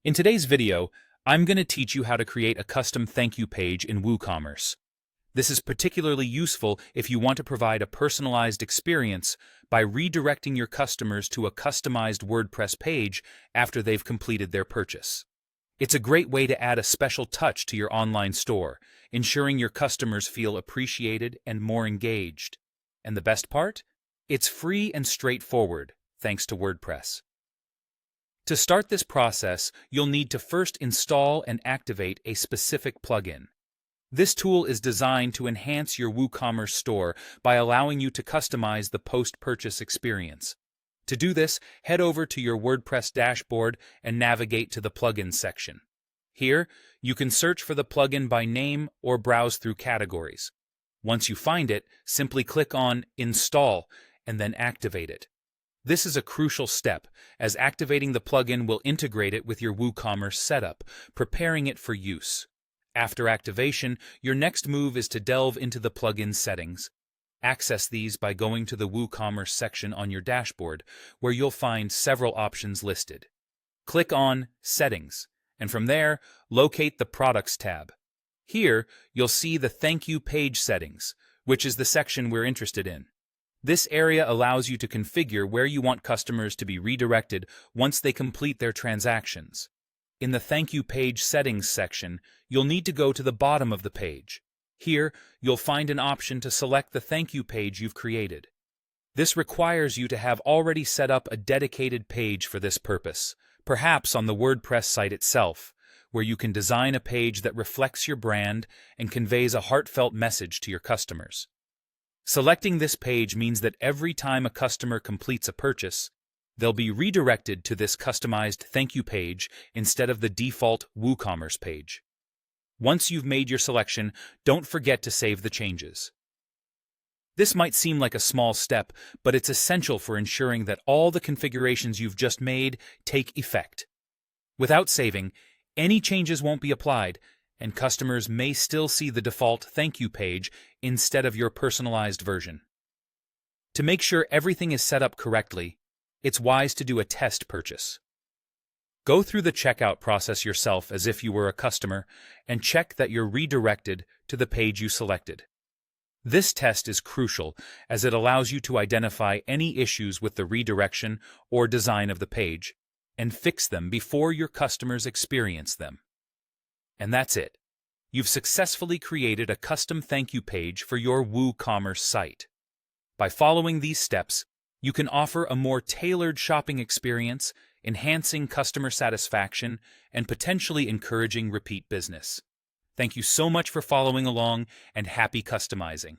In today's video, I'm going to teach you how to create a custom thank you page in WooCommerce. This is particularly useful if you want to provide a personalized experience by redirecting your customers to a customized WordPress page after they've completed their purchase. It's a great way to add a special touch to your online store, ensuring your customers feel appreciated and more engaged. And the best part? It's free and straightforward, thanks to WordPress. To start this process, you'll need to first install and activate a specific plugin. This tool is designed to enhance your WooCommerce store by allowing you to customize the post-purchase experience. To do this, head over to your WordPress dashboard and navigate to the Plugins section. Here, you can search for the plugin by name or browse through categories. Once you find it, simply click on Install and then activate it. This is a crucial step, as activating the plugin will integrate it with your WooCommerce setup, preparing it for use. After activation, your next move is to delve into the plugin settings. Access these by going to the WooCommerce section on your dashboard, where you'll find several options listed. Click on Settings, and from there, locate the Products tab. Here, you'll see the Thank You Page Settings, which is the section we're interested in. This area allows you to configure where you want customers to be redirected once they complete their transactions. In the Thank You Page Settings section, you'll need to go to the bottom of the page. Here, you'll find an option to select the thank you page you've created. This requires you to have already set up a dedicated page for this purpose, perhaps on the WordPress site itself, where you can design a page that reflects your brand and conveys a heartfelt message to your customers. Selecting this page means that every time a customer completes a purchase, they'll be redirected to this customized thank you page instead of the default WooCommerce page. Once you've made your selection, don't forget to save the changes. This might seem like a small step, but it's essential for ensuring that all the configurations you've just made take effect. Without saving, any changes won't be applied, and customers may still see the default thank you page instead of your personalized version. To make sure everything is set up correctly, it's wise to do a test purchase. Go through the checkout process yourself as if you were a customer and check that you're redirected to the page you selected. This test is crucial as it allows you to identify any issues with the redirection or design of the page and fix them before your customers experience them. And that's it. You've successfully created a custom thank you page for your WooCommerce site. By following these steps, you can offer a more tailored shopping experience, enhancing customer satisfaction, and potentially encouraging repeat business. Thank you so much for following along, and happy customizing.